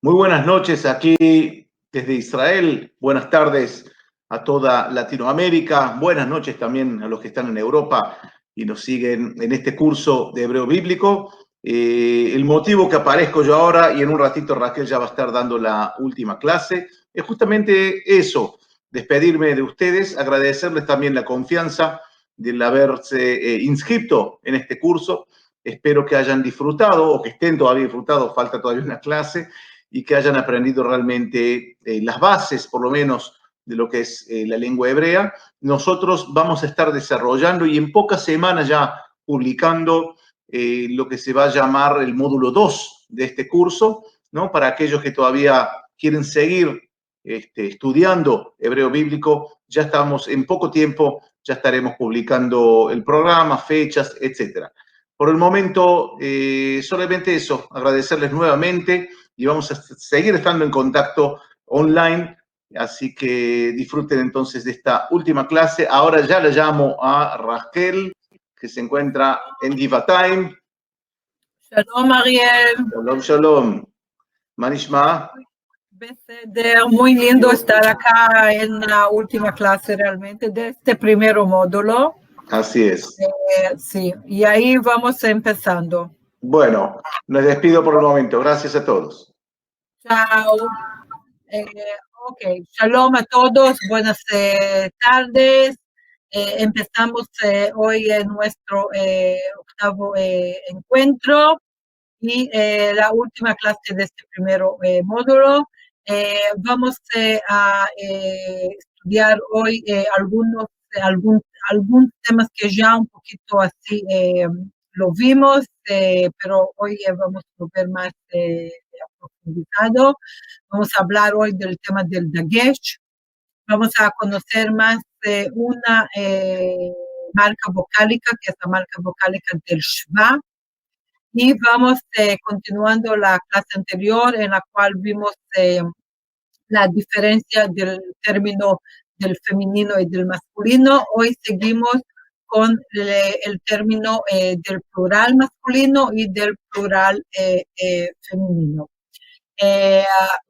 Muy buenas noches aquí desde Israel. Buenas tardes a toda Latinoamérica. Buenas noches también a los que están en Europa y nos siguen en este curso de hebreo bíblico. El motivo que aparezco yo ahora y en un ratito Raquel ya va a estar dando la última clase es justamente eso, despedirme de ustedes, agradecerles también la confianza del haberse inscrito en este curso. Espero que hayan disfrutado o que estén todavía disfrutando, falta todavía una clase, y que hayan aprendido realmente las bases, por lo menos, de lo que es la lengua hebrea. Nosotros vamos a estar desarrollando y en pocas semanas ya publicando lo que se va a llamar el módulo 2 de este curso, ¿no? Para aquellos que todavía quieren seguir estudiando hebreo bíblico, ya estamos en poco tiempo, ya estaremos publicando el programa, fechas, etcétera. Por el momento, solamente eso, agradecerles nuevamente y vamos a seguir estando en contacto online, así que disfruten entonces de esta última clase. Ahora ya le llamo a Raquel, que se encuentra en Givatayim. Shalom, Ariel. Shalom, shalom. Manishma. Muy lindo estar acá en la última clase realmente de este primer módulo. Así es. Sí, y ahí vamos empezando. Bueno, les despido por el momento. Gracias a todos. Chao. Ok, shalom a todos. Buenas tardes. Empezamos hoy nuestro octavo encuentro y la última clase de este primer módulo. Vamos a estudiar hoy algunos temas que ya un poquito así lo vimos, pero hoy vamos a ver más profundizado. Vamos a hablar hoy del tema del Dagesh. Vamos a conocer más una marca vocálica, que es la marca vocálica del Shva. Y vamos continuando la clase anterior en la cual vimos la diferencia del término del femenino y del masculino. Hoy seguimos con el término del plural masculino y del plural femenino.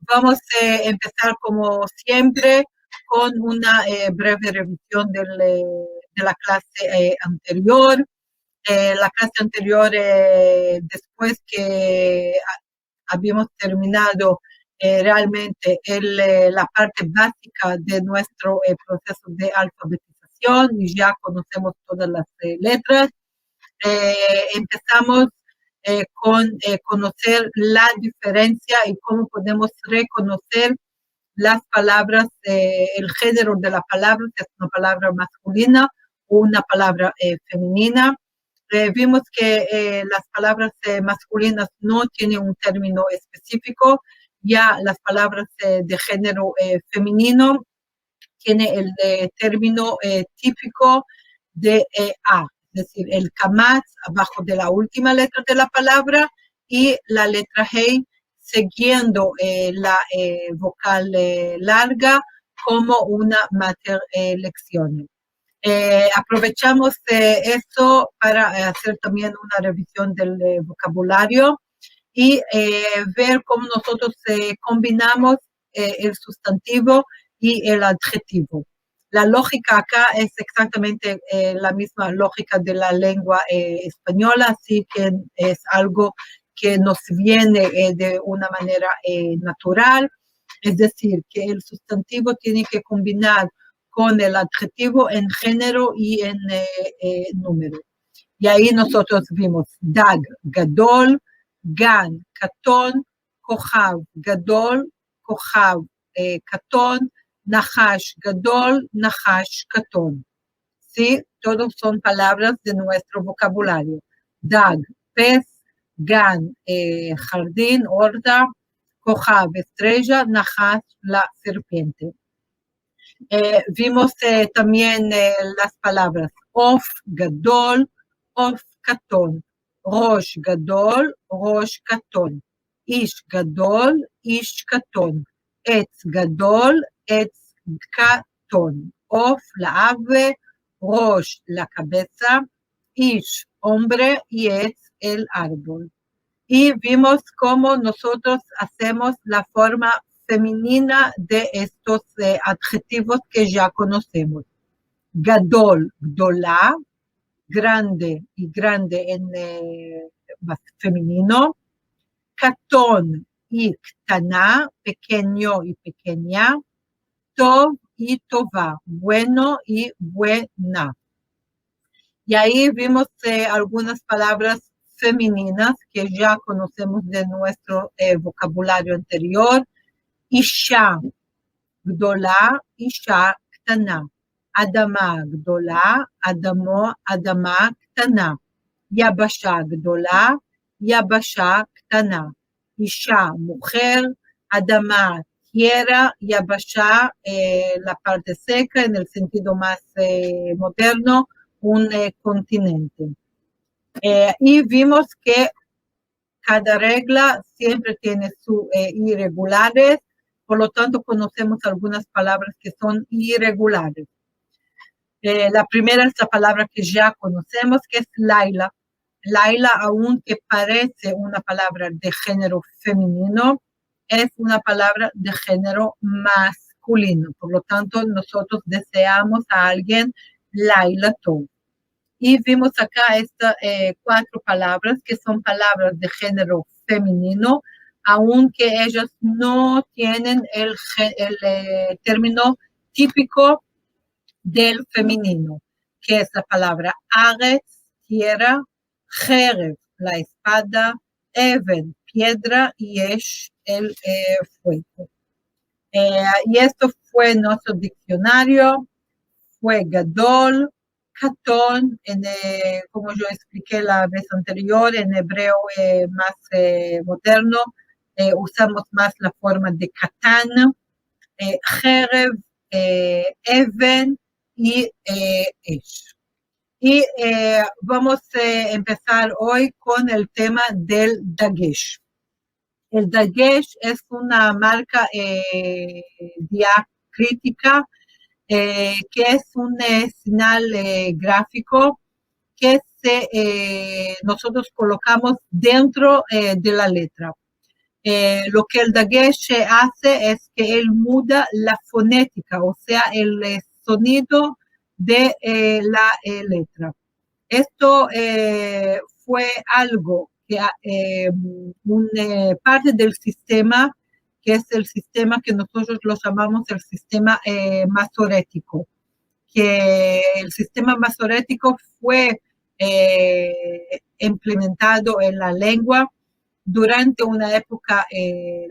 Vamos a empezar como siempre con una breve revisión de la clase anterior. La clase anterior, después que habíamos terminado realmente la parte básica de nuestro proceso de alfabetización y ya conocemos todas las letras, empezamos con conocer la diferencia y cómo podemos reconocer las palabras, el género de la palabra, si es una palabra masculina o una palabra femenina. Vimos que las palabras masculinas no tienen un término específico, ya las palabras de género femenino tienen el término típico de A, es decir, el kamatz abajo de la última letra de la palabra y la letra Hey siguiendo la vocal larga como una mater lección. Aprovechamos esto para hacer también una revisión del vocabulario y ver cómo nosotros combinamos el sustantivo y el adjetivo. La lógica acá es exactamente la misma lógica de la lengua española, así que es algo que nos viene de una manera natural, es decir, que el sustantivo tiene que combinar con el adjetivo en género y en número. Y ahí nosotros vimos dag, gadol, gan, katón, kohav, gadol, kohav, katón, nahash, gadol, nahash, katón. ¿Sí? Todos son palabras de nuestro vocabulario. Dag, pez, gan, jardín, horda, kohav, estrella, nahash, la serpiente. Vimos también las palabras of, gadol, of, katón, rosh, gadol, rosh, katón, ish, gadol, ish, katón, etz, gadol, etz, katón, of, la ave, rosh, la cabeza, ish, hombre y etz, el árbol. y vimos cómo nosotros hacemos la forma femenina de estos adjetivos que ya conocemos. Gadol, gdolá, grande y grande en femenino. Katón y ktaná, pequeño y pequeña. Tov y tová, bueno y buena. Y ahí vimos algunas palabras femeninas que ya conocemos de nuestro vocabulario anterior. Isha, gdolá, isha, ktaná. Adama, gdolá, adamo, adama, ktaná. Yabasha, gdolá, yabasha, ktaná. Isha, mujer, adama, tierra, yabasha, la parte seca en el sentido más moderno, un continente. Y vimos que cada regla siempre tiene sus irregulares, por lo tanto conocemos algunas palabras que son irregulares. La primera es la palabra que ya conocemos, que es Laila. Laila, aunque parece una palabra de género femenino, es una palabra de género masculino. Por lo tanto, nosotros deseamos a alguien Laila Tov. Y vimos acá estas 4 palabras que son palabras de género femenino, aunque ellas no tienen el término típico del femenino, que es la palabra Aretz, tierra, Jereb, la espada, Even, piedra, y Yesh, el fuego. Y esto fue nuestro diccionario, fue Gadol, Katón, como yo expliqué la vez anterior, en hebreo más moderno, usamos más la forma de Katán, Jereb, Even y Esh. Y vamos a empezar hoy con el tema del Dagesh. El Dagesh es una marca diacrítica que es un señal gráfico que nosotros colocamos dentro de la letra. Lo que el Dagesh hace es que él muda la fonética, o sea, el sonido de la letra. Esto fue algo que parte del sistema, que es el sistema que nosotros lo llamamos el sistema masorético, que el sistema masorético fue implementado en la lengua durante una época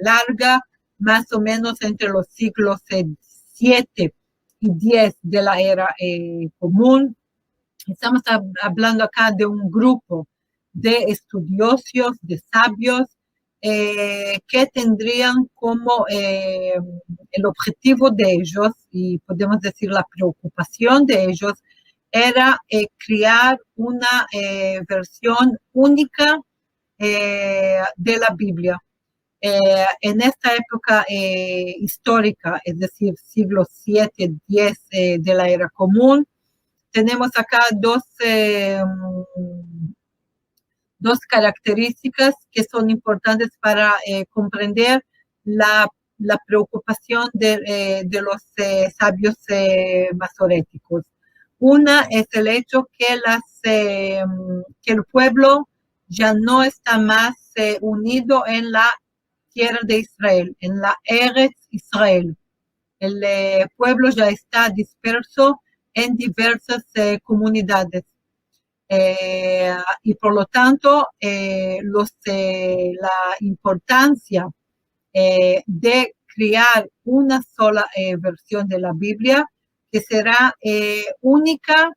larga, más o menos entre los siglos 7 y 10 de la era común. Estamos hablando acá de un grupo de estudiosos, de sabios, que tendrían como el objetivo de ellos, y podemos decir la preocupación de ellos, era crear una versión única de la Biblia. En esta época histórica, es decir, siglo 7, 10 de la era común, tenemos acá dos características que son importantes para comprender la preocupación de los sabios masoréticos. Una es el hecho que el pueblo ya no está más unido en la tierra de Israel, en la Eretz Israel. El pueblo ya está disperso en diversas comunidades. Y por lo tanto, la importancia de crear una sola versión de la Biblia que será única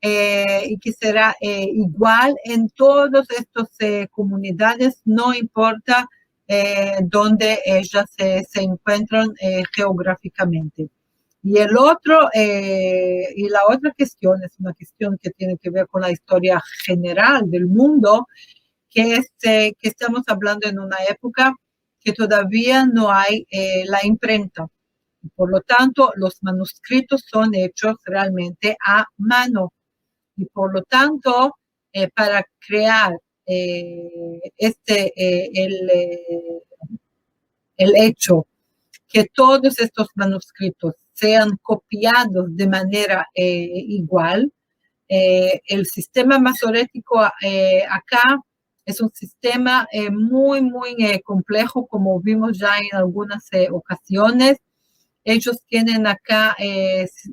y que será igual en todas estas comunidades, no importa dónde ellas se encuentran geográficamente. Y la otra cuestión es una cuestión que tiene que ver con la historia general del mundo, que es que estamos hablando en una época que todavía no hay la imprenta. Por lo tanto, los manuscritos son hechos realmente a mano. Y por lo tanto, para crear el hecho que todos estos manuscritos sean copiados de manera igual. El sistema masorético acá es un sistema muy, muy complejo, como vimos ya en algunas ocasiones. Ellos tienen acá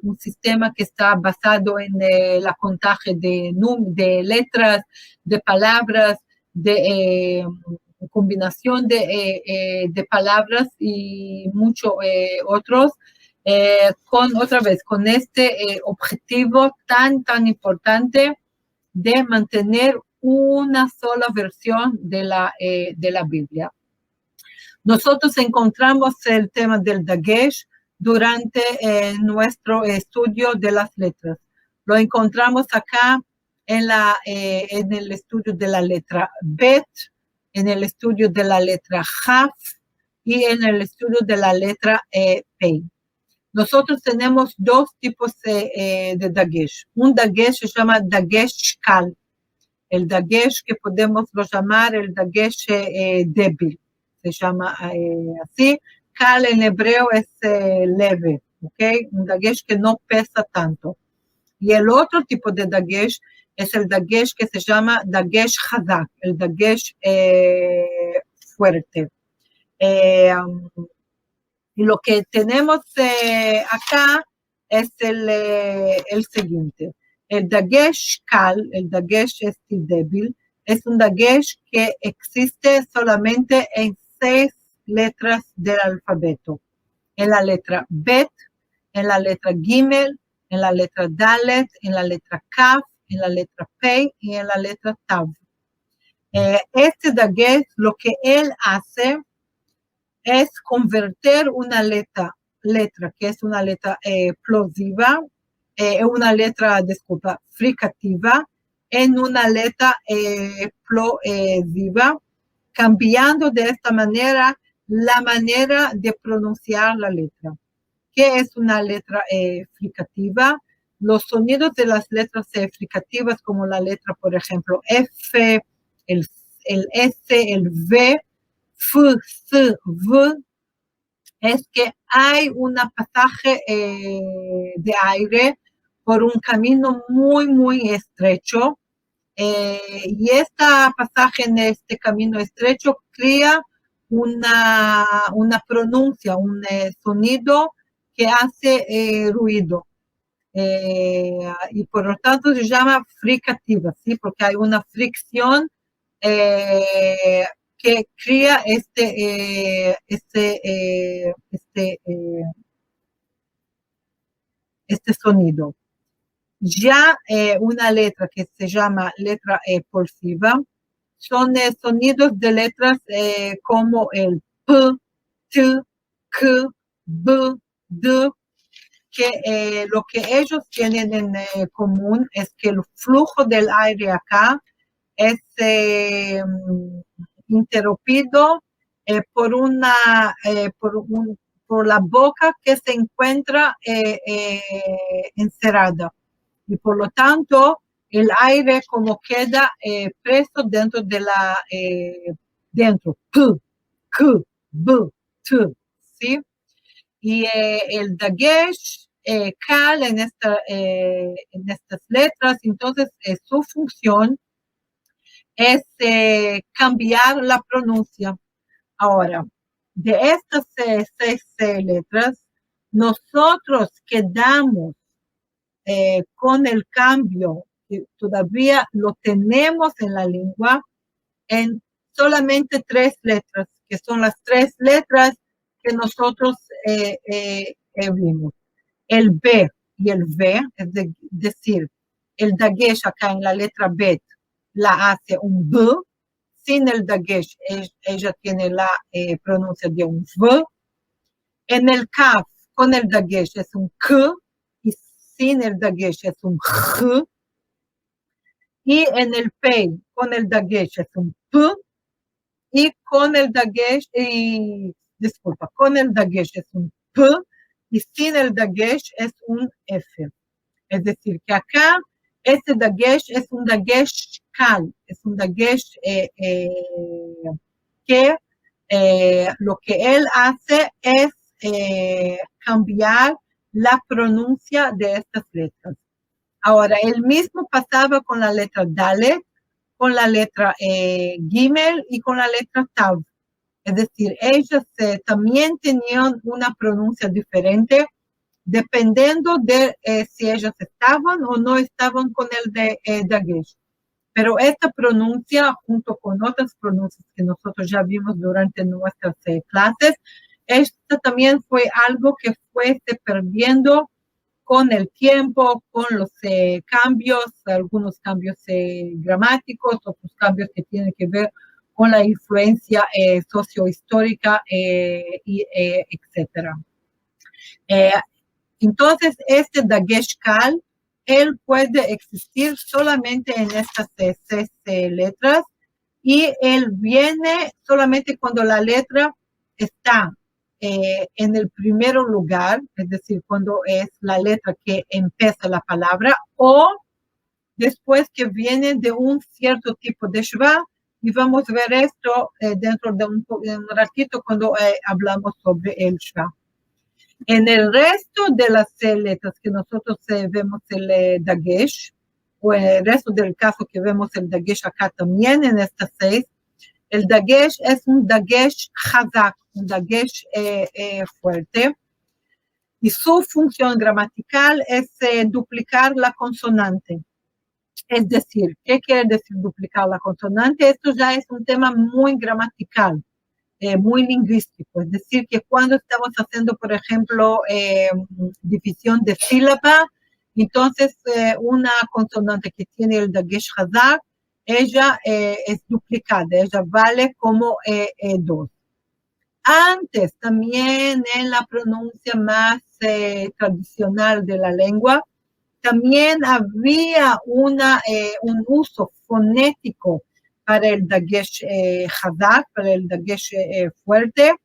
un sistema que está basado en la contaje de letras, de palabras, de combinación de palabras y muchos otros, con este objetivo tan importante de mantener una sola versión de la Biblia. Nosotros encontramos el tema del Dagesh durante nuestro estudio de las letras. Lo encontramos acá en el estudio de la letra Bet, en el estudio de la letra Jaf y en el estudio de la letra Pei. Nosotros tenemos dos tipos de Dagesh. Un Dagesh se llama Dagesh Kal, el Dagesh que podemos llamar el Dagesh débil, se llama así. Kal en hebreo es leve, ¿ok? Un Dagesh que no pesa tanto. Y el otro tipo de Dagesh es el Dagesh que se llama Dagesh Hazak, el Dagesh fuerte. Y lo que tenemos acá es el siguiente. El Dagesh Kal, el Dagesh débil, es un Dagesh que existe solamente en 6 letras del alfabeto. En la letra Bet, en la letra Gimel, en la letra Dalet, en la letra Kaf, en la letra Pei y en la letra Tav. Este Dagesh, lo que él hace es convertir una letra que es una letra plosiva, fricativa, en una letra plosiva, cambiando de esta manera la manera de pronunciar la letra. ¿Qué es una letra fricativa? Los sonidos de las letras fricativas, como la letra, por ejemplo, F, el S, el V, F, S, V, es que hay un pasaje de aire por un camino muy, muy estrecho, y este pasaje en este camino estrecho crea una pronuncia, un sonido que hace ruido. Y por lo tanto se llama fricativa, ¿sí? Porque hay una fricción que crea este sonido. Ya una letra que se llama letra pulsiva son sonidos de letras como el P, T, K, B, D, que lo que ellos tienen en común es que el flujo del aire acá es interrumpido por la boca que se encuentra encerrada. Y por lo tanto, el aire como queda preso dentro de P, K, B, T, ¿sí? Y el Dagesh Kal en estas letras, entonces su función es cambiar la pronuncia. Ahora, de estas 6 letras, nosotros quedamos con el cambio que todavía lo tenemos en la lengua en solamente 3 letras, que son las 3 letras que nosotros vimos. El B y el V, es decir, el Dagesh acá en la letra Bet la hace un B, sin el Dagesh ella tiene la pronuncia de un V. En el Kaf con el Dagesh es un K y sin el Dagesh es un J. Y en el Pei con el Dagesh es un P y con el Dagesh, con el Dagesh es un P y sin el Dagesh es un F. Es decir, que acá Este dagesh es un dagesh kal, es un dagesh que lo que él hace es cambiar la pronuncia de estas letras. Ahora, él mismo pasaba con la letra Dalet, con la letra Gimel y con la letra Tav. Es decir, ellos también tenían una pronuncia diferente dependiendo de si ellos estaban o no estaban con el de dagesh. Pero esta pronuncia, junto con otras pronuncias que nosotros ya vimos durante nuestras clases, esta también fue algo que fue perdiendo con el tiempo, con los cambios, algunos cambios gramáticos, otros cambios que tienen que ver con la influencia sociohistórica, etc. Entonces, este dagesh kal, él puede existir solamente en estas 6 letras y él viene solamente cuando la letra está en el primer lugar, es decir, cuando es la letra que empieza la palabra, o después que viene de un cierto tipo de shva, y vamos a ver esto dentro de un ratito cuando hablamos sobre el shva. En el resto de las letras que nosotros vemos el dagesh, o en el resto del caso que vemos el dagesh acá también en estas 6, el dagesh es un dagesh chazak, un dagesh fuerte, y su función gramatical es duplicar la consonante. Es decir, ¿qué quiere decir duplicar la consonante? Esto ya es un tema muy gramatical, muy lingüístico. Es decir, que cuando estamos haciendo, por ejemplo, división de sílaba, entonces una consonante que tiene el dagesh chazak, ella es duplicada, ella vale como 2. Antes, también en la pronuncia más tradicional de la lengua, también había un uso fonético para el dagesh chazak, para el dagesh fuerte,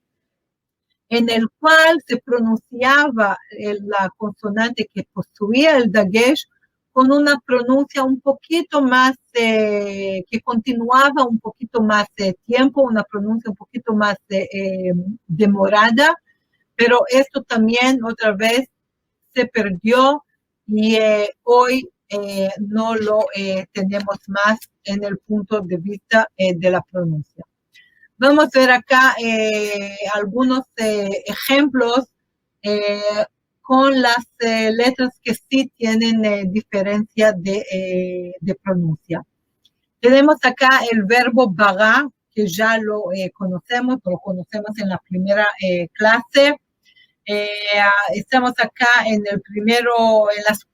en el cual se pronunciaba la consonante que poseía el dagesh con una pronuncia un poquito más, que continuaba un poquito más tiempo, una pronuncia un poquito más demorada, pero esto también otra vez se perdió y hoy no lo tenemos más en el punto de vista de la pronuncia. Vamos a ver acá algunos ejemplos con las letras que sí tienen diferencia de pronuncia. Tenemos acá el verbo bara, que ya lo conocemos en la primera clase. Estamos acá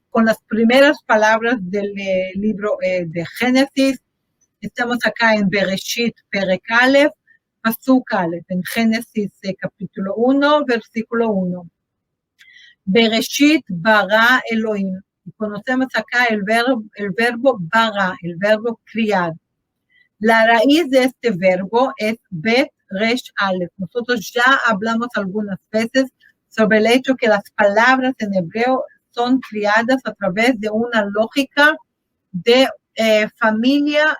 con las primeras palabras del libro de Génesis. Estamos acá en Bereshit, Perek Aleph, Pasuk Aleph, en Génesis capítulo 1, versículo 1. Bereshit bara Elohim. Y conocemos acá el verbo bara, el verbo criar. La raíz de este verbo es Bet Resh Aleph. Nosotros ya hablamos algunas veces sobre el hecho que las palabras en hebreo son criadas a través de una lógica de familias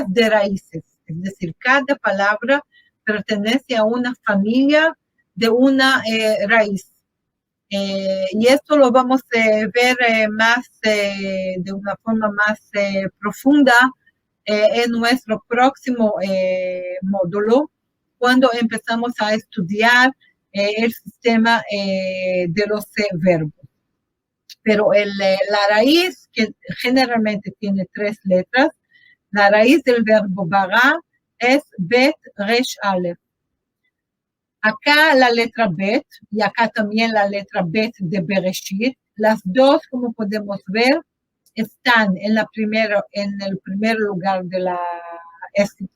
de raíces. Es decir, cada palabra pertenece a una familia de una raíz. Y esto lo vamos a ver de una forma más profunda en nuestro próximo módulo, cuando empezamos a estudiar el sistema de los verbos. Pero la raíz, que generalmente tiene 3 letras, la raíz del verbo bara es Bet Resh Aleph. Acá la letra Bet, y acá también la letra Bet de Bereshit, las dos, como podemos ver, están en el primer lugar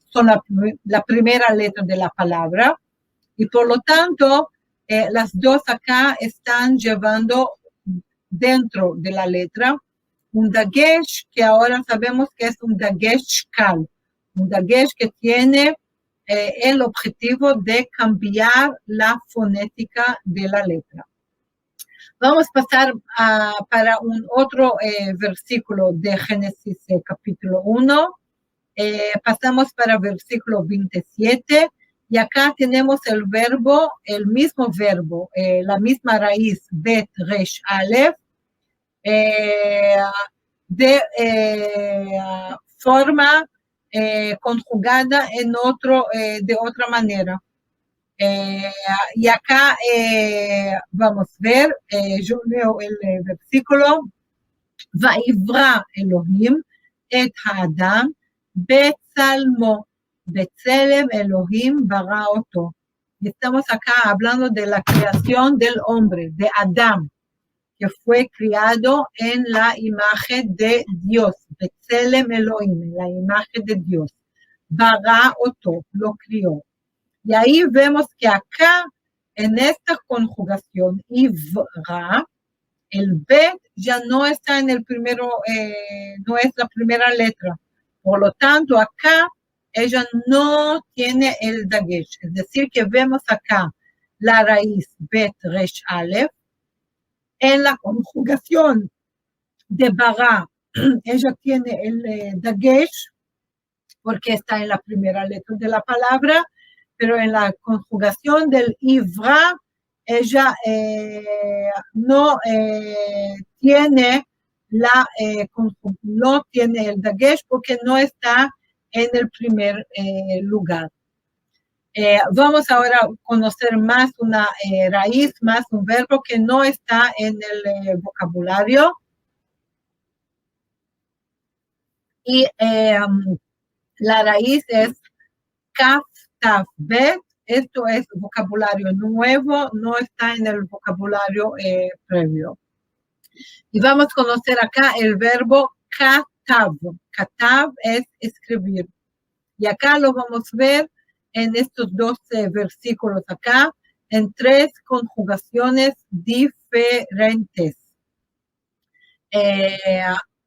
son la primera letra de la palabra, y por lo tanto, las dos acá están llevando dentro de la letra un dagesh que ahora sabemos que es un dagesh kal, un dagesh que tiene el objetivo de cambiar la fonética de la letra. Vamos a pasar para un otro versículo de Génesis capítulo 1. Pasamos para versículo 27 y acá tenemos el verbo, el mismo verbo, la misma raíz, bet, resh, alef, de forma conjugada de otra manera. Y acá vamos a ver, yo leo el versículo, Vaivra Elohim et Haadam Betzalmo, Betzelem Elohim bara oto. Y estamos acá hablando de la creación del hombre, de Adán, que fue criado en la imagen de Dios, Betzelem Elohim, la imagen de Dios. Bara oto, lo crió. Y ahí vemos que acá, en esta conjugación, Ivra, el bet ya no está en el primero, no es la primera letra. Por lo tanto, acá ella no tiene el dagesh. Es decir, que vemos acá la raíz bet resh alef. En la conjugación de bara, ella tiene el dagesh, porque está en la primera letra de la palabra, pero en la conjugación del ivra, ella no tiene no tiene el dagesh porque no está en el primer lugar. Vamos ahora a conocer más una raíz, más un verbo que no está en el vocabulario. Y la raíz es kaf, taf, bet. Esto es vocabulario nuevo, no está en el vocabulario previo. Y vamos a conocer acá el verbo katav. Katav es escribir. Y acá lo vamos a ver en estos 12 versículos acá, en 3 conjugaciones diferentes.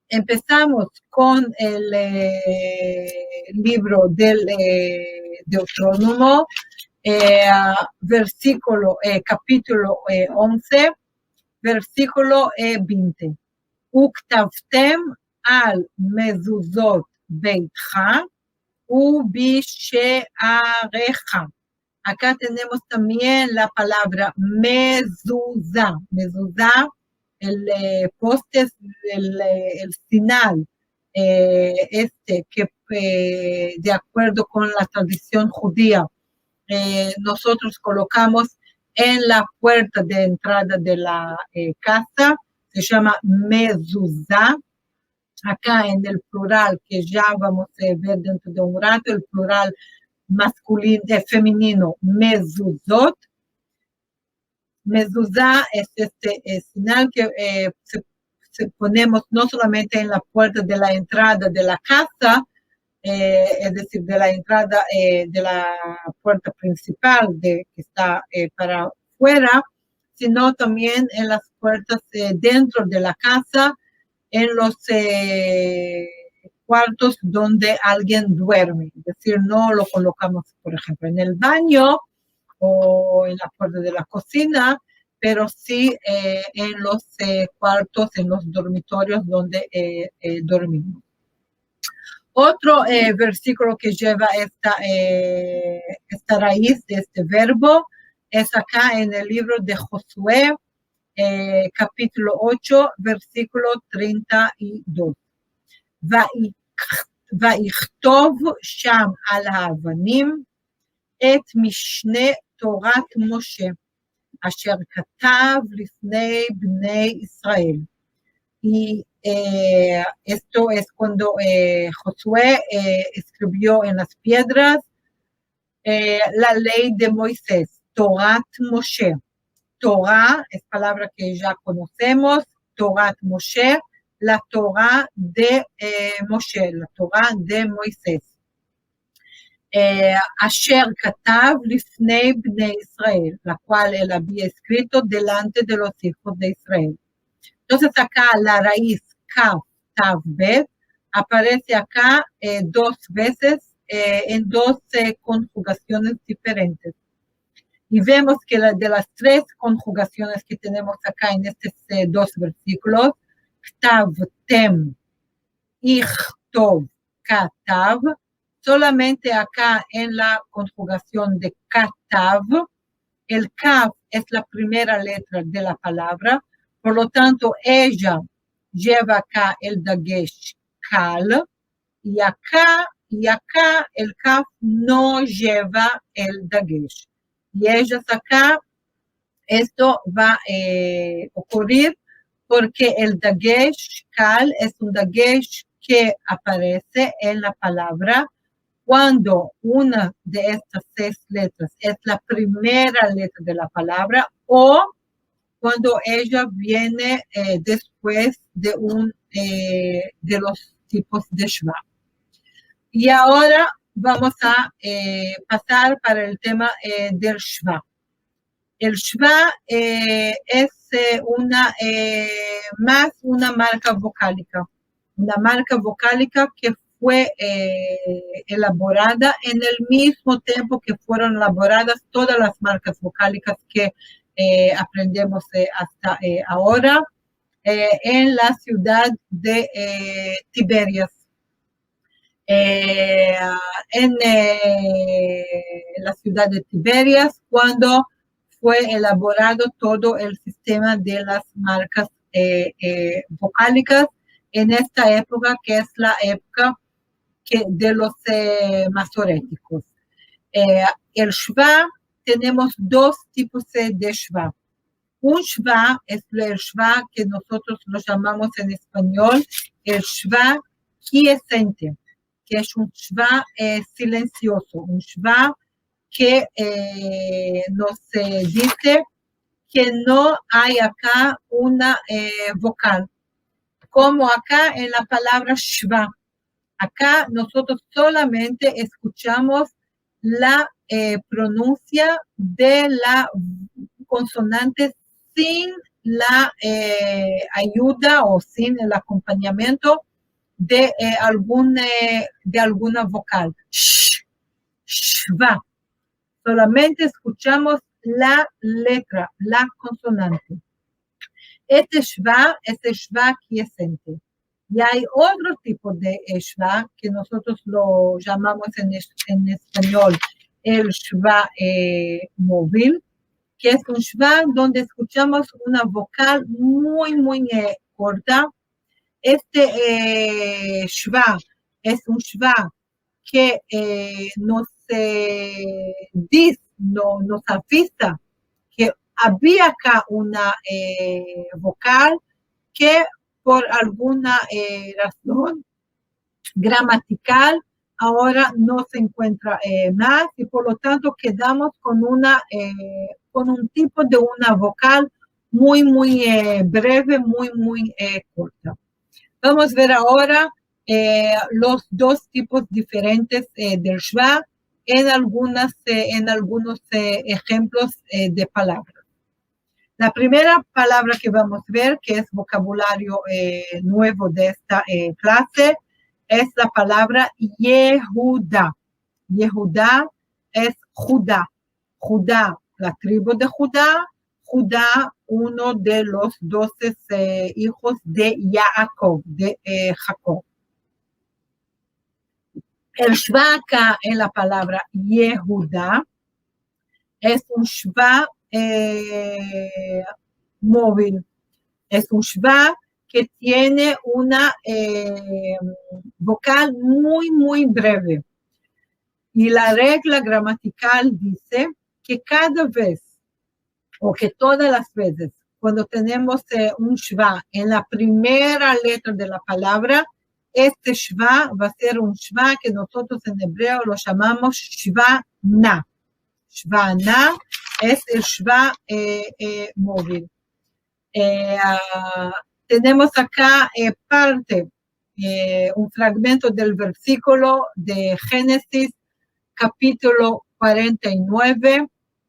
Empezamos con el libro del Deuterónomo, versículo, capítulo 11, versículo 20. Uktavtem al mezuzot beitcha ubisheareja. Acá tenemos también la palabra mezuzá. Mezuzá, el poste, el sinal, que de acuerdo con la tradición judía, nosotros colocamos en la puerta de entrada de la casa, se llama mezuzá. Acá en el plural, que ya vamos a ver dentro de un rato, el plural masculino, femenino, mezuzot. Mezuzá es este señal que se ponemos no solamente en la puerta de la entrada de la casa, es decir, de la entrada de la puerta principal que está para afuera, sino también en las puertas dentro de la casa, en los cuartos donde alguien duerme. Es decir, no lo colocamos, por ejemplo, en el baño o en la puerta de la cocina, pero sí en los cuartos, en los dormitorios donde dormimos. Otro versículo que lleva esta raíz de este verbo es acá en el libro de Josué, capítulo 8, versículo 32. Vaichtov sham al ha'avanim et mishne Torat Moshe, asher katav lifnei bnei Israel. Y esto es cuando Josué escribió en las piedras la ley de Moisés, Torat Moshe. Torah es palabra que ya conocemos, Torat Moshe, la Torah de Moshe, la Torah de Moisés. Asher katav lifnei bnei Israel, la cual él había escrito delante de los hijos de Israel. Entonces acá la raíz kaf, tav, bet, aparece acá 2 veces en 2 conjugaciones diferentes. Y vemos que de las tres conjugaciones que tenemos acá en estos dos versículos, Ktav, Tem, Ichtov, Katav, solamente acá en la conjugación de Katav, el Kaf es la primera letra de la palabra, por lo tanto, ella lleva acá el Dagesh Kal, y acá el Kaf no lleva el Dagesh. Y ellas acá, esto va a ocurrir porque el Dagesh Kal es un Dagesh que aparece en la palabra cuando una de estas 6 letras es la primera letra de la palabra o cuando ella viene después de de los tipos de Shva. Y ahora vamos a pasar para el tema del Shva. El Shva es más una marca vocálica que fue elaborada en el mismo tiempo que fueron elaboradas todas las marcas vocálicas que aprendemos hasta ahora en la ciudad de Tiberias. En la ciudad de Tiberias, cuando fue elaborado todo el sistema de las marcas vocálicas en esta época, que es la época de los masoréticos. El Shva, tenemos 2 tipos de Shva. Un Shva es el Shva que nosotros lo llamamos en español el Shva quiescente, que es un Shva silencioso, un Shva que nos dice que no hay acá una vocal, como acá en la palabra Shva. Acá nosotros solamente escuchamos la pronuncia de la consonante sin la ayuda o sin el acompañamiento de alguna vocal. Shva. Solamente escuchamos la letra, la consonante. Este Shva es el Shva quiescente. Y hay otro tipo de Shva que nosotros lo llamamos en español el Shva móvil, que es un Shva donde escuchamos una vocal muy, muy corta. Este Shva es un Shva que nos avisa que había acá una vocal que por alguna razón gramatical ahora no se encuentra más y por lo tanto quedamos con un tipo de una vocal muy, muy breve, muy, muy corta. Vamos a ver ahora los 2 tipos diferentes del Shva en algunos ejemplos de palabras. La primera palabra que vamos a ver, que es vocabulario nuevo de esta clase, es la palabra Yehuda. Yehuda es Judá. Judá, la tribu de Judá. Judá, uno de los 12 hijos de Jacob, Jacob. El Shva acá en la palabra Yehuda es un Shva móvil. Es un Shva que tiene una vocal muy, muy breve. Y la regla gramatical dice que cada vez, o que todas las veces, cuando tenemos un Shva en la primera letra de la palabra, este Shva va a ser un Shva que nosotros en hebreo lo llamamos Shva Na. Shva Na es el Shva móvil. Tenemos acá un fragmento del versículo de Génesis, capítulo 49,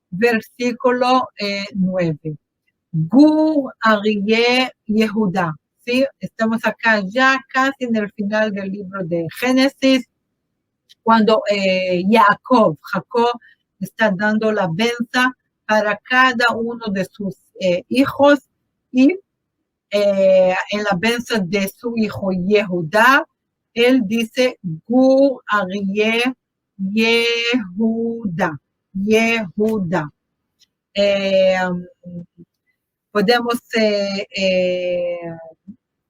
versículo 9. Gur Aryeh Yehuda. ¿Sí? Estamos acá ya casi en el final del libro de Génesis, cuando Jacob está dando la benza para cada uno de sus hijos y en la bendición de su hijo Yehudá, él dice Gur Aryeh Yehuda. Yehuda. Podemos,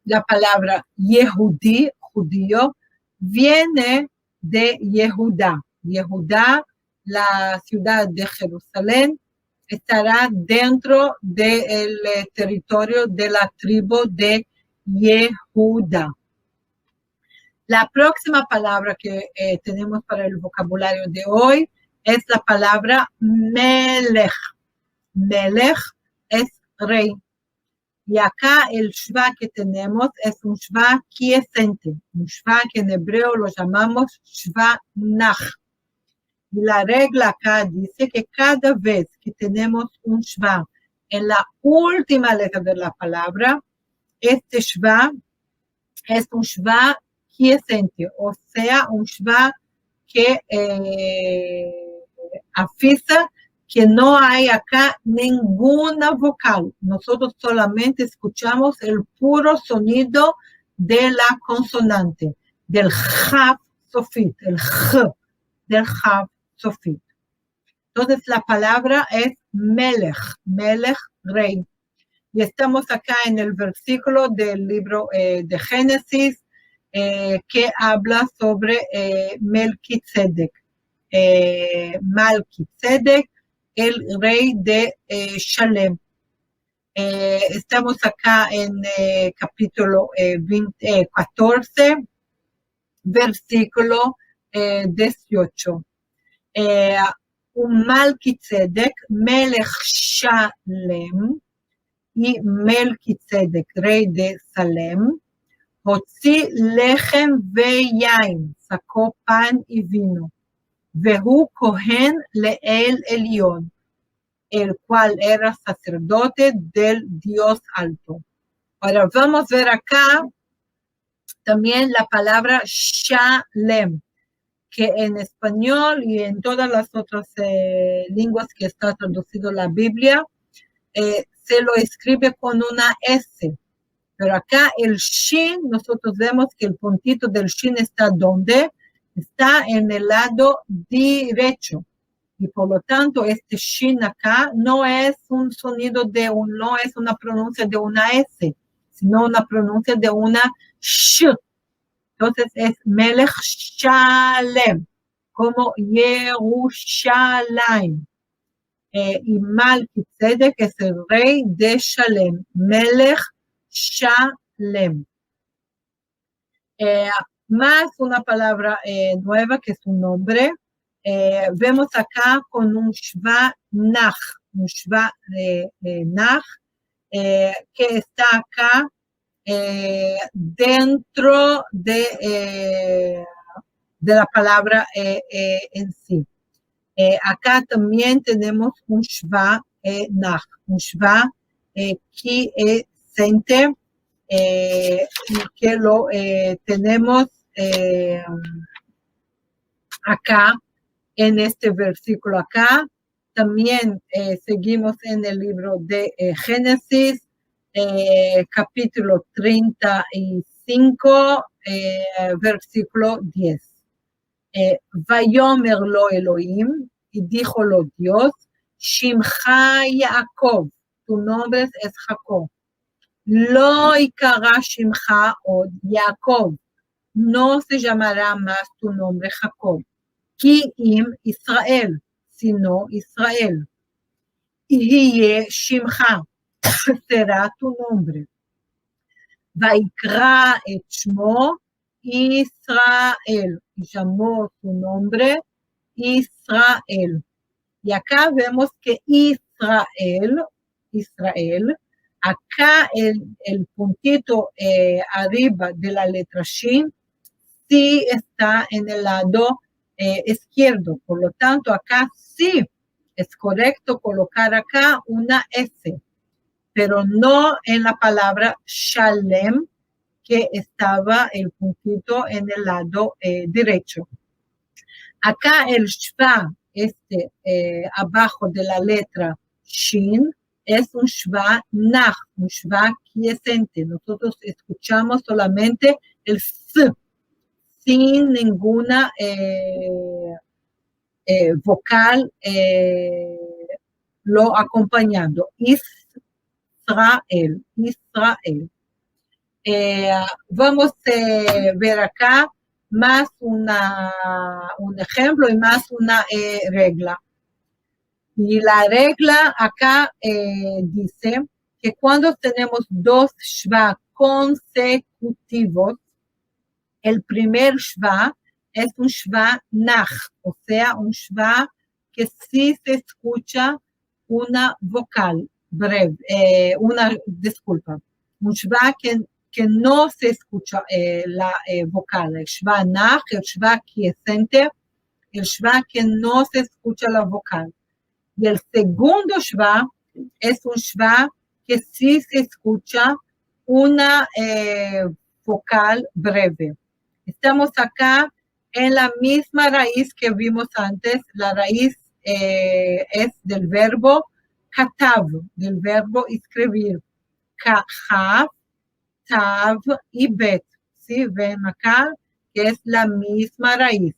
la palabra Yehudí, judío, viene de Yehudá. Yehudá, la ciudad de Jerusalén, estará dentro del territorio de la tribu de Yehuda. La próxima palabra que tenemos para el vocabulario de hoy es la palabra Melech. Melech es rey. Y acá el Shva que tenemos es un Shva quiescente, un Shva que en hebreo lo llamamos Shva Nach. Y la regla acá dice que cada vez que tenemos un Shva en la última letra de la palabra, este Shva es un Shva quiescente, o sea, un Shva que afirma que no hay acá ninguna vocal. Nosotros solamente escuchamos el puro sonido de la consonante, del Jav Sofit, el J del Jav Sofit. Entonces la palabra es Melech, Melech, rey. Y estamos acá en el versículo del libro de Génesis que habla sobre Melquisedec. Melquisedec, el rey de Shalem. Estamos acá en capítulo 14, versículo 18. Un Melquisedec, Melech Shalem, y Melquisedec, rey de Salem, הוציא לחם ויין, sacó pan y vino, והוא כהן לאל עליון, el cual era sacerdote del Dios alto. Ahora vamos a ver acá también la palabra Shalem, que en español y en todas las otras lenguas que está traducido la Biblia, se lo escribe con una S. Pero acá el Shin, nosotros vemos que el puntito del Shin está donde está en el lado derecho. Y por lo tanto, este Shin acá no es un sonido no es una pronuncia de una S, sino una pronuncia de una Sh. Entonces es Melech Shalem, como Yerushalayim. Y Melquisedec es el rey de Shalem, Melech Shalem. Más una palabra nueva que es un nombre. Vemos acá con un Shva Nach, un Shva Nach, que está acá dentro de la palabra en sí. Acá también tenemos un Shva Nach, un Shva quiescente, y que lo tenemos acá en este versículo acá. También seguimos en el libro de Génesis, capítulo 35, versículo 10. Vayomer lo Elohim, y díjolo Dios, Shimcha Yaakov, tu nombre es Jacob. Lo יקרא שמך עוד יעקב, no se llamará más tu nombre Jacob, כי אם ישראל, sino Israel. יהיה שמך, será tu nombre. ויקרא את שמו Israel, llamó su nombre Israel. Y acá vemos que Israel, acá el puntito arriba de la letra Shin sí está en el lado izquierdo. Por lo tanto, acá sí es correcto colocar acá una S, pero no en la palabra Shalem, que estaba el puntito en el lado derecho. Acá el Shva, abajo de la letra Shin es un shva nach, un shva quiescente. Nosotros escuchamos solamente el s, sin ninguna vocal lo acompañando. Israel, Israel. Vamos a ver acá más un ejemplo y más una regla. Y la regla acá dice que cuando tenemos dos shva consecutivos, el primer shva es un shva nach, o sea, un shva que sí se escucha una vocal breve, un shva que no se escucha la vocal, el shva nach, el shva quiescente, el shva que no se escucha la vocal. Y el segundo shva es un shva que sí se escucha una vocal breve. Estamos acá en la misma raíz que vimos antes. La raíz es del verbo katav, del verbo escribir. Kahav, tav y bet. ¿Sí? Ven acá que es la misma raíz.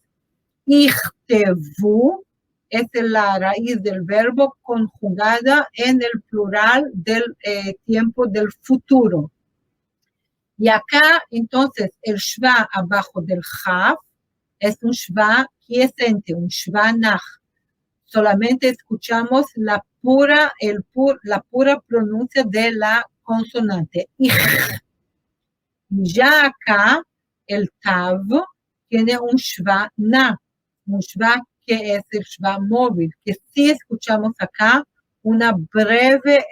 Ichtevu es la raíz del verbo conjugada en el plural del tiempo del futuro. Y acá, entonces, el shva abajo del chaf es un shva quiescente, un shva nach. Solamente escuchamos la pura pronuncia de la consonante. Y ya acá, el tav tiene un shva na, un shva que es el shva móvil, que sí escuchamos acá una breve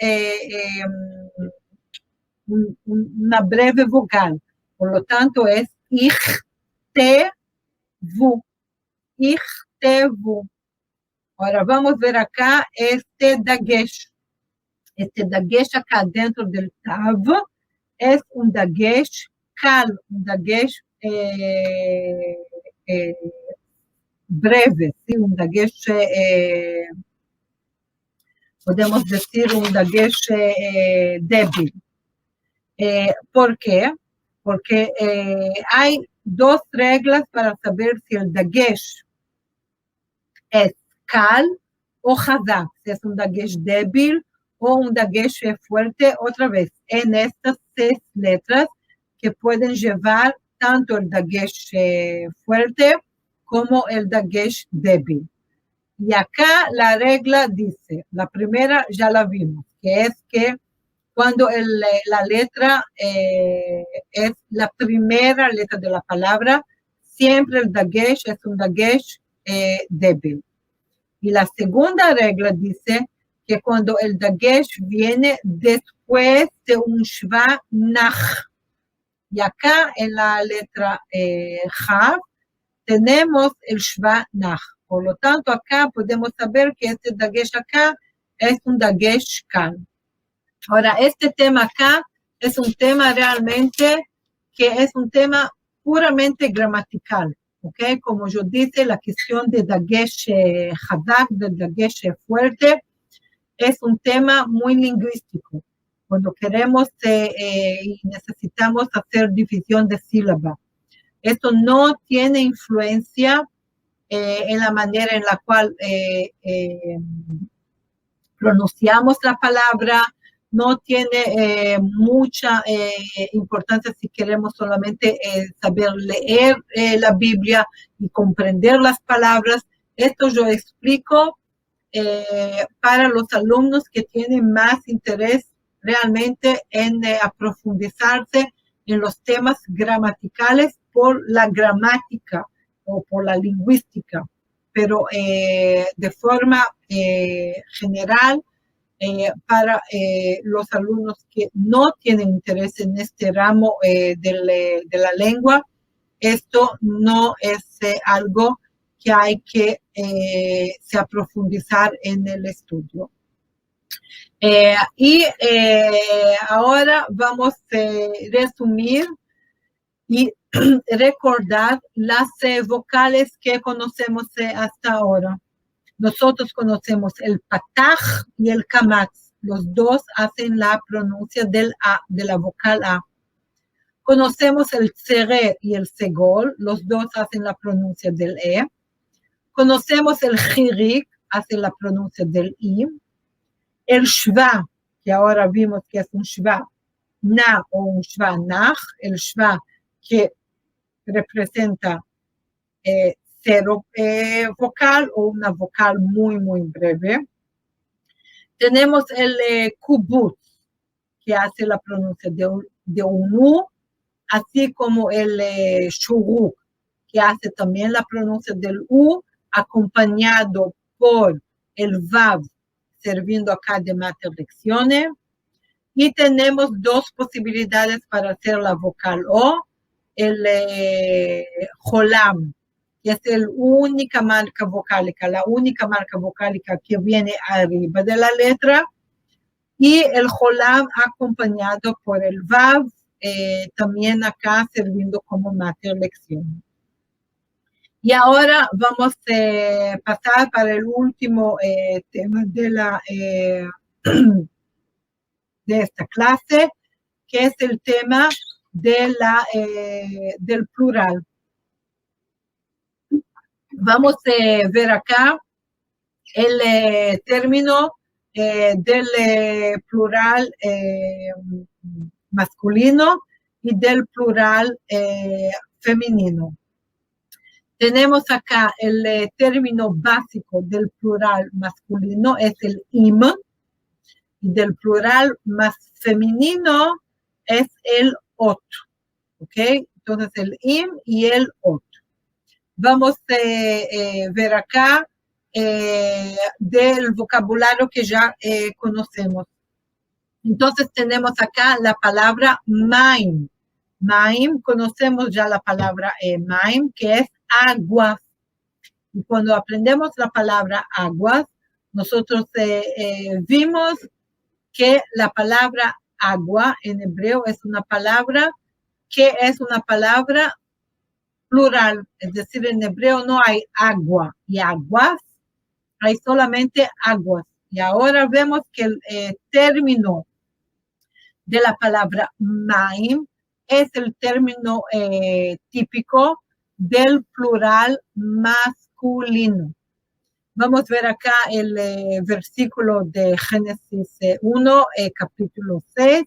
vocal. Por lo tanto, es ichtevu. Ichtevu. Ahora vamos a ver acá este dagesh. Este dagesh acá dentro del tav es un dagesh cal, un dagesh breve, ¿sí? Un dagesh, podemos decir un dagesh débil. ¿Por qué? Porque hay dos reglas para saber si el dagesh es cal o hazak, si es un dagesh débil o un dagesh fuerte, otra vez, en estas 6 letras que pueden llevar tanto el dagesh fuerte como el dagesh débil. Y acá la regla dice, la primera ya la vimos, que es que cuando la letra es la primera letra de la palabra, siempre el dagesh es un dagesh débil. Y la segunda regla dice que cuando el dagesh viene después de un shva nach. Y acá en la letra Jav tenemos el shva nach. Por lo tanto, acá podemos saber que este dagesh acá es un dagesh kal. Ahora, este tema acá es un tema realmente que es un tema puramente gramatical, ¿ok? Como yo dije, la cuestión de dagesh hadak, del dagesh fuerte, es un tema muy lingüístico. Cuando queremos y necesitamos hacer división de sílaba. Esto no tiene influencia en la manera en la cual pronunciamos la palabra, no tiene mucha importancia si queremos solamente saber leer la Biblia y comprender las palabras. Esto yo explico para los alumnos que tienen más interés realmente en profundizarse en los temas gramaticales por la gramática o por la lingüística, pero de forma general, para los alumnos que no tienen interés en este ramo de la lengua, esto no es algo que hay que profundizar en el estudio. Ahora vamos a resumir y recordar las vocales que conocemos hasta ahora. Nosotros conocemos el pataj y el kamatz. Los dos hacen la pronuncia del A, de la vocal A. Conocemos el tzere y el segol. Los dos hacen la pronuncia del E. Conocemos el jirik, hace la pronuncia del I. El shva, que ahora vimos que es un shva na o un shva nach. El shva que representa cero vocal o una vocal muy, muy breve. Tenemos el kubutz, que hace la pronuncia de un U, así como el shuruk, que hace también la pronuncia del U, acompañado por el vav, serviendo acá de mater lecciones. Y tenemos dos posibilidades para hacer la vocal O, el jolam, que es la única marca vocálica que viene arriba de la letra, y el jolam acompañado por el vav, también acá sirviendo como mater lección. Y ahora vamos a pasar para el último tema de esta clase, que es el tema del plural. Vamos a ver acá el término del plural masculino y del plural femenino. Tenemos acá el término básico del plural masculino, es el im, y del plural más femenino es el ot, ¿ok? Entonces el im y el ot. Vamos a ver acá del vocabulario que ya conocemos. Entonces tenemos acá la palabra maim. Maim, conocemos ya la palabra maim, que es aguas. Y cuando aprendemos la palabra aguas, nosotros vimos que la palabra agua en hebreo es una palabra que es una palabra plural, es decir, en hebreo no hay agua y aguas, hay solamente aguas. Y ahora vemos que el término de la palabra maim es el término típico del plural masculino. Vamos a ver acá el versículo de Génesis 1, capítulo 6,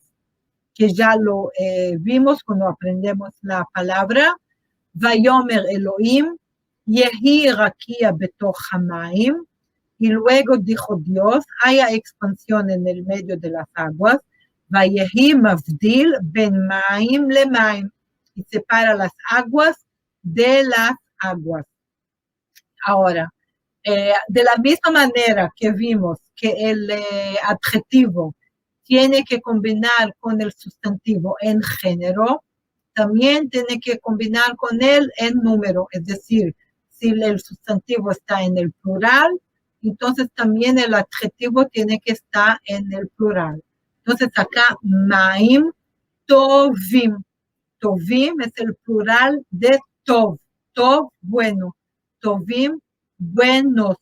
que ya lo vimos cuando aprendemos la palabra. Vayomer Elohim, Yehi Rakia Betoch Hamaim, y luego dijo Dios, haya expansión en el medio de las aguas, Vayehi Mavdil Ben Maim Le Maim, y separa las aguas de las aguas. Ahora, de la misma manera que vimos que el adjetivo tiene que combinar con el sustantivo en género, también tiene que combinar con él en número, es decir, si el sustantivo está en el plural, entonces también el adjetivo tiene que estar en el plural. Entonces acá, maim tovim. Tovim es el plural de tov. Tov, bueno. Tovim, buenos.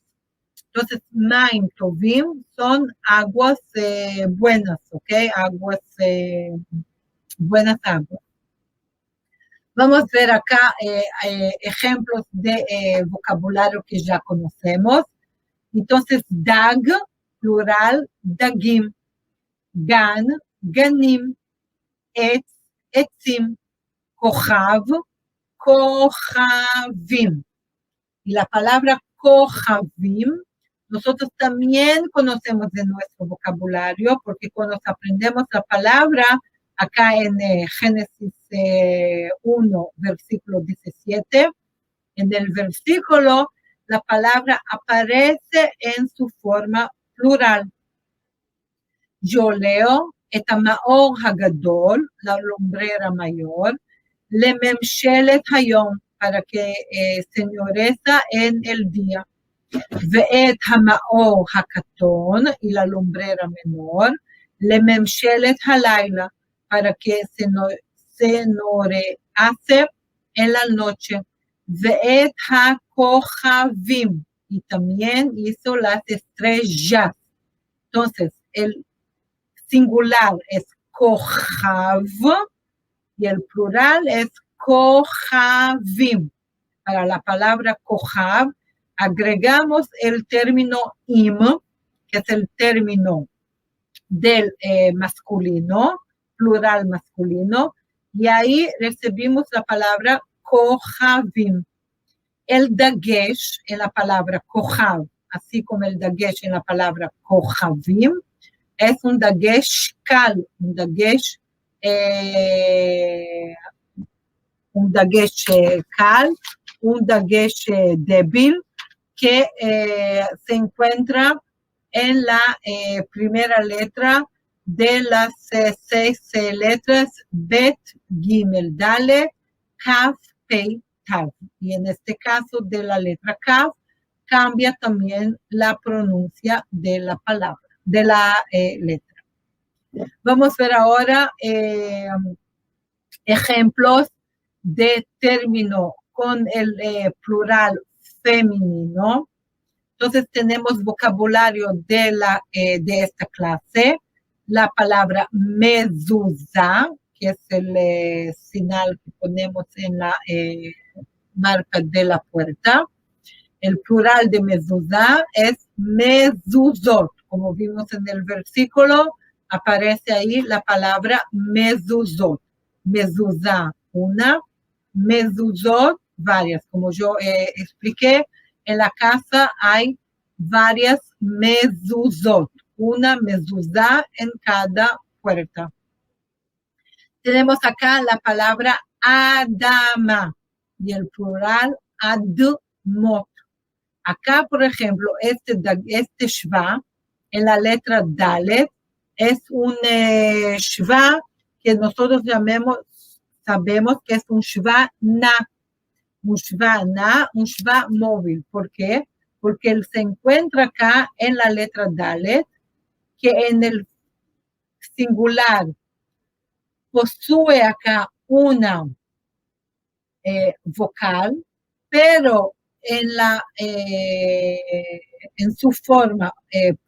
Entonces, maim tovim son aguas buenas, ¿ok? Aguas, buenas aguas. Vamos a ver acá ejemplos de vocabulario que ya conocemos. Entonces, dag, plural, dagim. Gan, ganim. Etz, etzim. Kohav, kohavim. Y la palabra kohavim, nosotros también conocemos de nuestro vocabulario, porque cuando aprendemos la palabra, acá en Génesis 1, versículo 17, en el versículo, la palabra aparece en su forma plural. Yo leo, et hamaor hagadol, la lumbrera mayor, לממשלת היום, para que señoreza en el día. ואת המאור הקטון, y la lumbrera menor, לממשלת הלילה, para que señorease en la noche. ואת הכוכבים, y también hizo las estrellas. Entonces, el singular es kohav y el plural es kohavim. Para la palabra kohav agregamos el término im, que es el término del masculino, plural masculino, y ahí recibimos la palabra kohavim. El dagesh en la palabra kohav, así como el dagesh en la palabra kohavim, es un dagesh kal, un dagesh kal, un dagesh débil, que se encuentra en la primera letra de las 6 letras Bet, Gimel, Dalet, Kaf, Pei, Tav. Y en este caso de la letra Kaf cambia también la pronuncia de la palabra, de la letra. Vamos a ver ahora ejemplos de término con el plural femenino. Entonces tenemos vocabulario de esta clase, la palabra mezuzá, que es el señal que ponemos en la marca de la puerta. El plural de mezuzá es mezuzot. Como vimos en el versículo, aparece ahí la palabra mezuzot. Mezuzá, una, mezuzot, varias. Como yo expliqué, en la casa hay varias mezuzot, una mezuzá en cada puerta. Tenemos acá la palabra adama y el plural admot. Acá, por ejemplo, este shva en la letra Dalet es un shva que nosotros sabemos que es un shva na. Un shva móvil. ¿Por qué? Porque él se encuentra acá en la letra Dalet, que en el singular posee acá una vocal, pero en su forma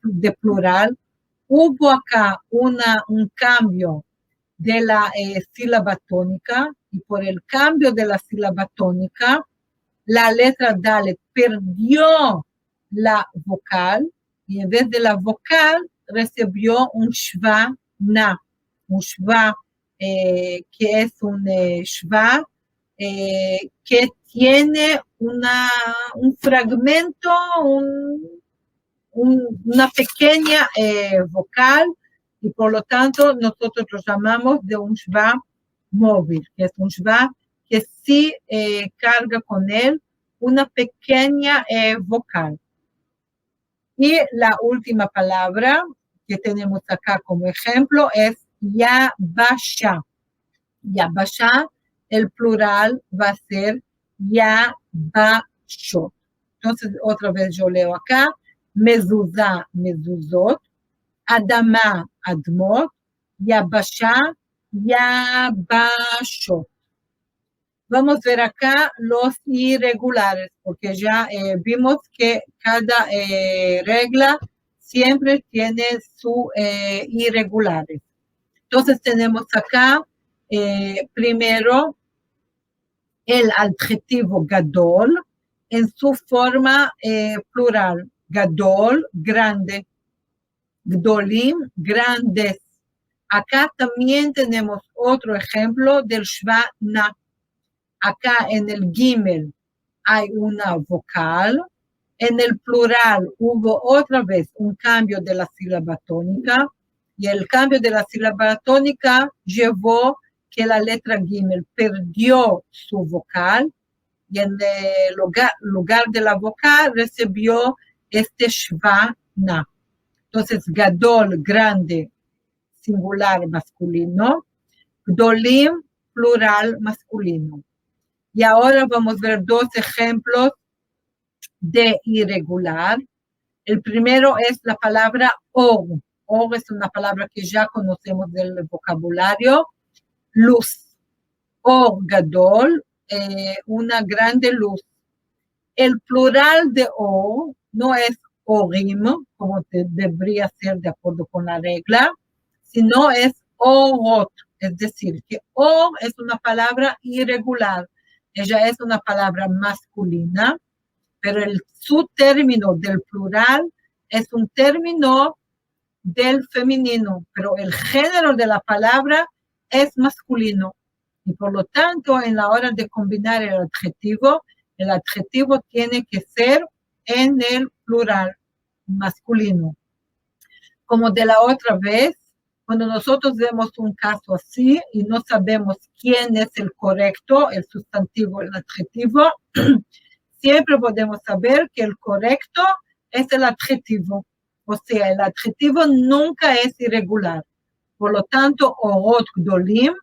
de plural hubo acá un cambio de la sílaba tónica, y por el cambio de la sílaba tónica, la letra Dalet perdió la vocal, y en vez de la vocal recibió un shva na, un shva que es un shva que tiene un fragmento, una pequeña vocal, y por lo tanto nosotros lo llamamos de un shva móvil, que es un shva que sí carga con él una pequeña vocal. Y la última palabra que tenemos acá como ejemplo es yabasha. Yabasha, el plural va a ser yabashot. Entonces, otra vez yo leo acá, mezuzá, mezuzot, adama, admot, yabasha, yabashot. Vamos a ver acá los irregulares, porque ya vimos que cada regla siempre tiene sus irregulares. Entonces tenemos acá primero el adjetivo gadol en su forma plural. Gadol, grande. Gdolim, grandes. Acá también tenemos otro ejemplo del shva na. Acá en el gimel hay una vocal. En el plural hubo otra vez un cambio de la sílaba tónica, y el cambio de la sílaba tónica llevó que la letra gimel perdió su vocal, y en el lugar de la vocal recibió este shva na. Entonces, gadol, grande, singular masculino, gdolim, plural masculino. Y ahora vamos a ver dos ejemplos de irregular. El primero es la palabra or. Or es una palabra que ya conocemos del vocabulario. Luz. Or gadol, una grande luz. El plural de or no es orim, como debería ser de acuerdo con la regla, sino es orot, es decir, que or es una palabra irregular. Ella es una palabra masculina, pero su término del plural es un término del femenino, pero el género de la palabra es masculino. Y por lo tanto, en la hora de combinar el adjetivo tiene que ser en el plural masculino. Como de la otra vez, cuando nosotros vemos un caso así y no sabemos quién es el correcto, el sustantivo, el adjetivo, siempre podemos saber que el correcto es el adjetivo. O sea, el adjetivo nunca es irregular. Por lo tanto, orot gdolim,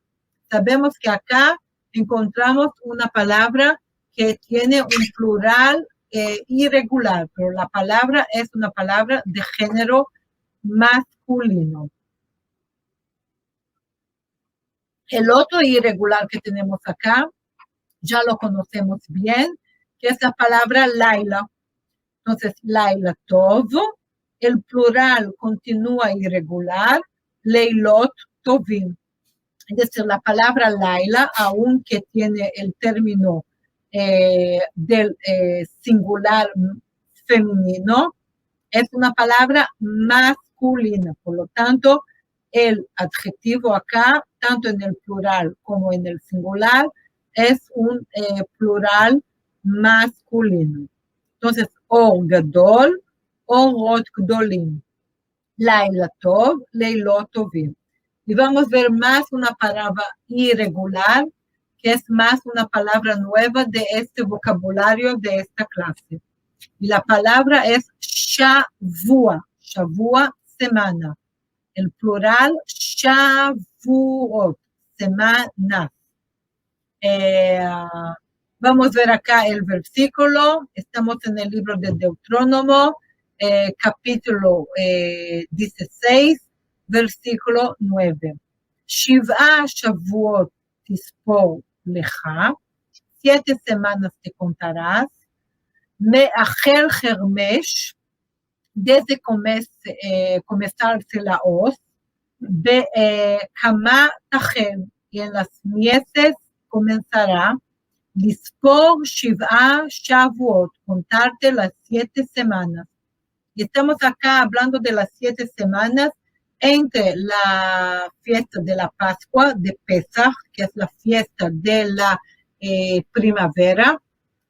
sabemos que acá encontramos una palabra que tiene un plural irregular, pero la palabra es una palabra de género masculino. El otro irregular que tenemos acá, ya lo conocemos bien, que es la palabra Laila. Entonces, Laila Tov, el plural continúa irregular, Leilot Tovim. Es decir, la palabra Laila, aunque tiene el término del singular femenino, es una palabra masculina. Por lo tanto, el adjetivo acá, tanto en el plural como en el singular, es un plural masculino. Entonces, Or Gadol, Orot Gdolim, Laila Tov, Leilot Tovim. Y vamos a ver más una palabra irregular, que es más una palabra nueva de este vocabulario de esta clase. Y la palabra es Shavua, Shavua, semana. El plural, Shavuot, semanas. Vamos a ver acá el versículo. Estamos en el libro de Deuterónomo, capítulo 16, versículo 9. Shiv'a Shavuot tispor lecha, 7 semanas te contarás. Me'achel Hermesh, desde comenzarse la hoz, Kama Tachel, y en las mieses comenzará, Lispor Shiv'a Shavuot, contarte las 7 semanas. Y estamos acá hablando de las 7 semanas entre la fiesta de la Pascua, de Pesach, que es la fiesta de la primavera,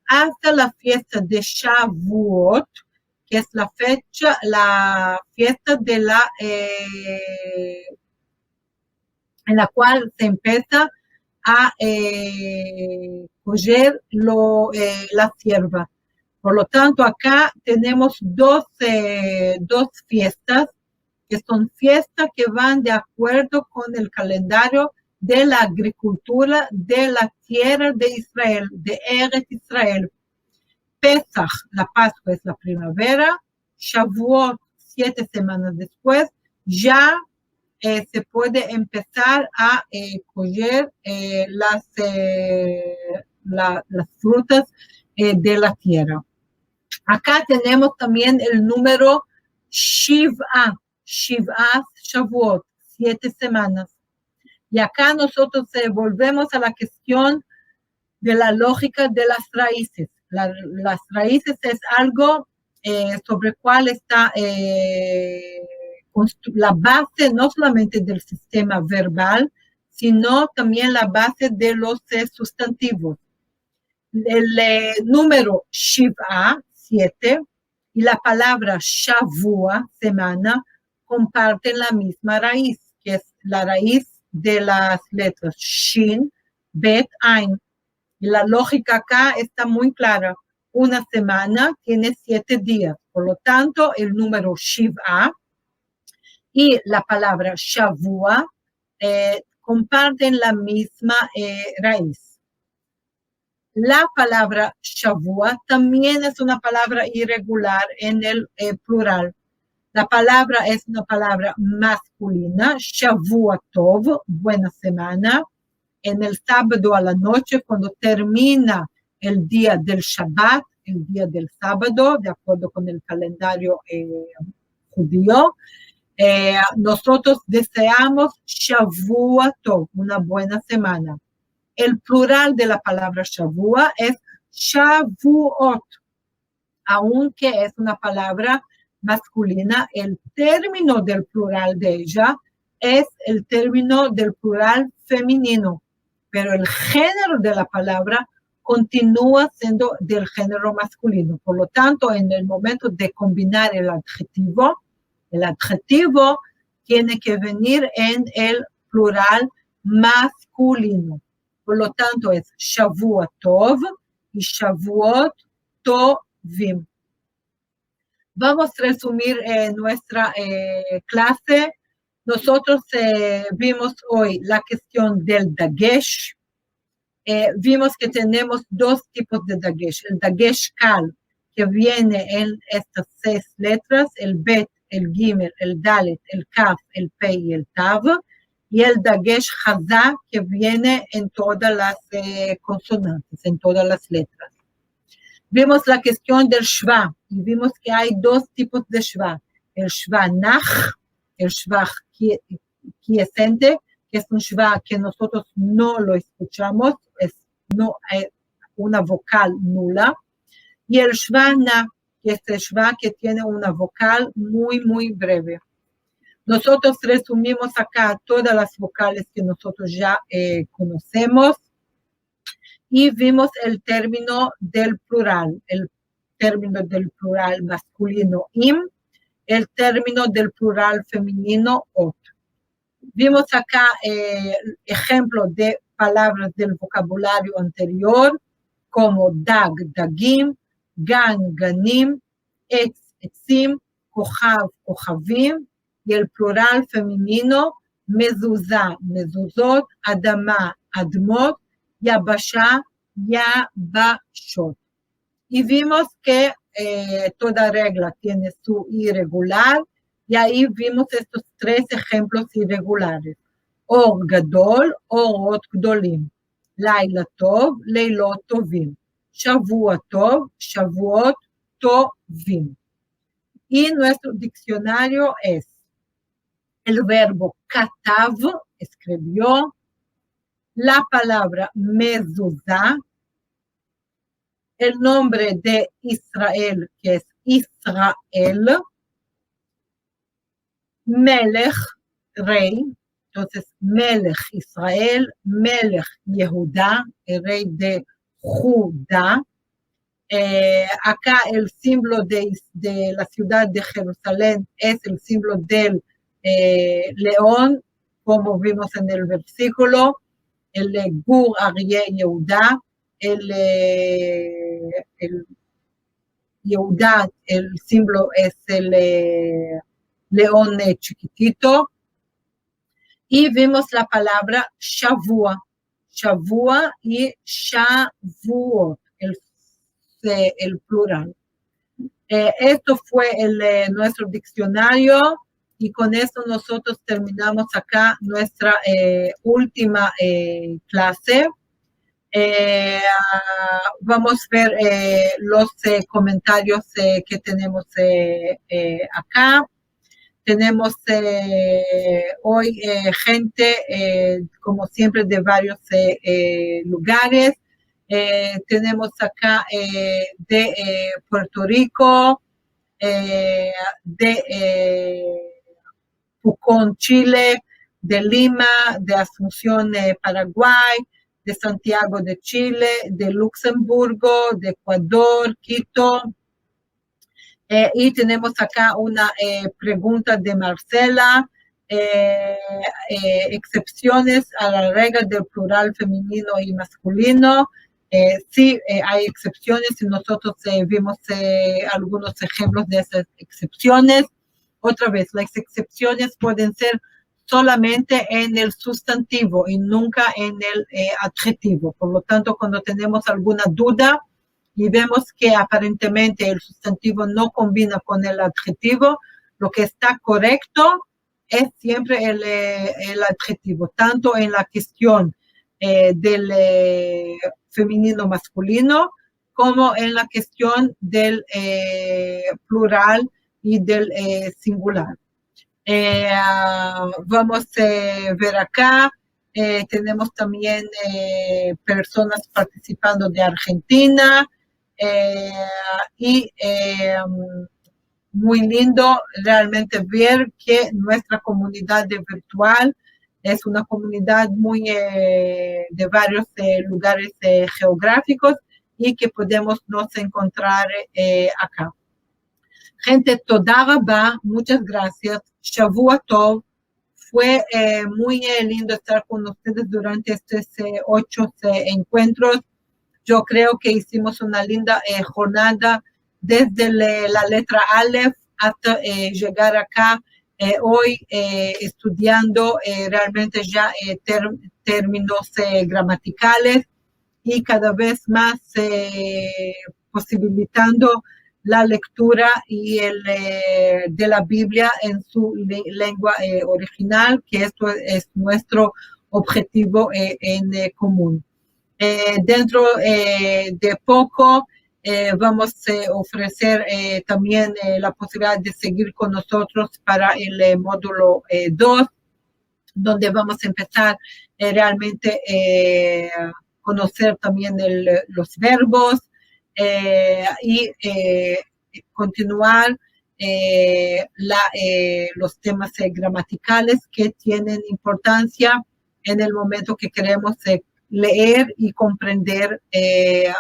hasta la fiesta de Shavuot, que es la fiesta de en la cual se empieza a coger la sierva. Por lo tanto, acá tenemos dos fiestas, que son fiestas que van de acuerdo con el calendario de la agricultura de la tierra de Israel, de Eretz Israel. Pesach, la Pascua, es la primavera. Shavuot, 7 semanas después, ya se puede empezar a coger las frutas de la tierra. Acá tenemos también el número Shiv'a, Shavuot, 7 semanas. Y acá nosotros volvemos a la cuestión de la lógica de las raíces. Las raíces es algo sobre cual está la base no solamente del sistema verbal, sino también la base de los sustantivos. El número Shiv'a, 7, y la palabra Shavua, semana, comparten la misma raíz, que es la raíz de las letras Shin, Bet, Ain. Y la lógica acá está muy clara. Una semana tiene 7 días. Por lo tanto, el número Shiv'a y la palabra Shavua comparten la misma raíz. La palabra Shavua también es una palabra irregular en el plural. La palabra es una palabra masculina, Shavua Tov, buena semana. En el sábado a la noche, cuando termina el día del Shabbat, el día del sábado, de acuerdo con el calendario judío. Nosotros deseamos Shavua Tov, una buena semana. El plural de la palabra Shavua es Shavuot, aunque es una palabra masculina, el término del plural de ella es el término del plural femenino, pero el género de la palabra continúa siendo del género masculino. Por lo tanto, en el momento de combinar el adjetivo tiene que venir en el plural masculino. Por lo tanto, es Shavua Tov y Shavuot Tovim. Vamos a resumir nuestra clase. Nosotros vimos hoy la cuestión del Dagesh. Vimos que tenemos dos tipos de Dagesh. El Dagesh Kal, que viene en estas 6 letras, el Bet, el Gimel, el Dalet, el Kaf, el Pei y el Tav, y el Dagesh Hazak, que viene en todas las consonantes, en todas las letras. Vimos la cuestión del Shva, y vimos que hay 2 tipos de Shva. El Shva Nach, el Shva quiescente, que es un Shva que nosotros no lo escuchamos, es una vocal nula, y el Shva Na, que es el Shva que tiene una vocal muy, muy breve. Nosotros resumimos acá todas las vocales que nosotros ya conocemos y vimos el término del plural masculino im, el término del plural femenino ot. Vimos acá ejemplos de palabras del vocabulario anterior, como dag, dagim, gan, ganim, etz, etzim, kohav, kohavim, y el plural femenino, mezuzá, mezuzot, adama, admot, yabashá, yabashot. Y vimos que toda regla tiene su irregular, y ahí vimos estos 3 ejemplos irregulares. Or gadol, orot gdolim. Laila tov, leilot tovim. Shavua tov, shavuot tovim. Y nuestro diccionario es el verbo katav, escribió, la palabra mezuzá, el nombre de Israel, que es Israel, Melech, rey, entonces Melech Israel, Melech Yehudá, el rey de Judá. Acá el símbolo de la ciudad de Jerusalén es el símbolo del león, como vimos en el versículo, el Gur Aryeh Yehudá, el Yehudá, el símbolo es el león chiquitito, y vimos la palabra Shavua, Shavua y Shavuot, el plural. Esto fue nuestro diccionario, y con esto nosotros terminamos acá nuestra última clase. Vamos a ver los comentarios que tenemos acá. Tenemos hoy gente, como siempre, de varios lugares. Tenemos acá de Puerto Rico, de Pucón, Chile, de Lima, de Asunción, Paraguay, de Santiago de Chile, de Luxemburgo, de Ecuador, Quito. Y tenemos acá una pregunta de Marcela, excepciones a la regla del plural femenino y masculino. Sí, hay excepciones y nosotros vimos algunos ejemplos de esas excepciones. Otra vez, las excepciones pueden ser solamente en el sustantivo y nunca en el adjetivo. Por lo tanto, cuando tenemos alguna duda y vemos que aparentemente el sustantivo no combina con el adjetivo, lo que está correcto es siempre el adjetivo, tanto en la cuestión del femenino masculino como en la cuestión del plural y del singular. Vamos a ver acá, tenemos también personas participando de Argentina y muy lindo realmente ver que nuestra comunidad de virtual es una comunidad muy de varios lugares geográficos y que podemos nos encontrar acá. Gente, toda rabá, muchas gracias. Shavua Tov. Fue muy lindo estar con ustedes durante estos 8 encuentros. Yo creo que hicimos una linda jornada desde la letra Aleph hasta llegar acá hoy estudiando realmente ya términos gramaticales y cada vez más posibilitando la lectura y de la Biblia en su lengua original, que esto es nuestro objetivo en común. Dentro de poco vamos a ofrecer también la posibilidad de seguir con nosotros para el módulo 2, donde vamos a empezar realmente a conocer también los verbos y continuar los temas gramaticales que tienen importancia en el momento que queremos leer y comprender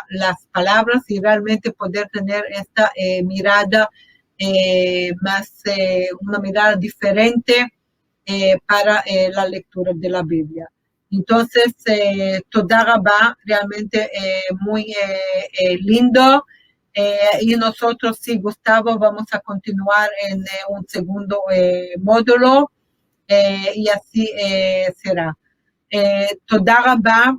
las palabras y realmente poder tener esta mirada más, una mirada diferente para la lectura de la Biblia. Entonces, toda rabá, realmente muy lindo. Y nosotros, sí, Gustavo, vamos a continuar en un segundo módulo y así será. Toda rabá,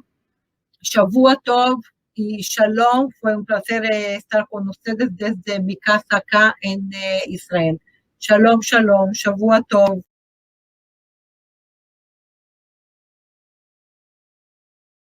Shavua Tov y Shalom. Fue un placer estar con ustedes desde mi casa acá en Israel. Shalom, Shalom, Shavua Tov.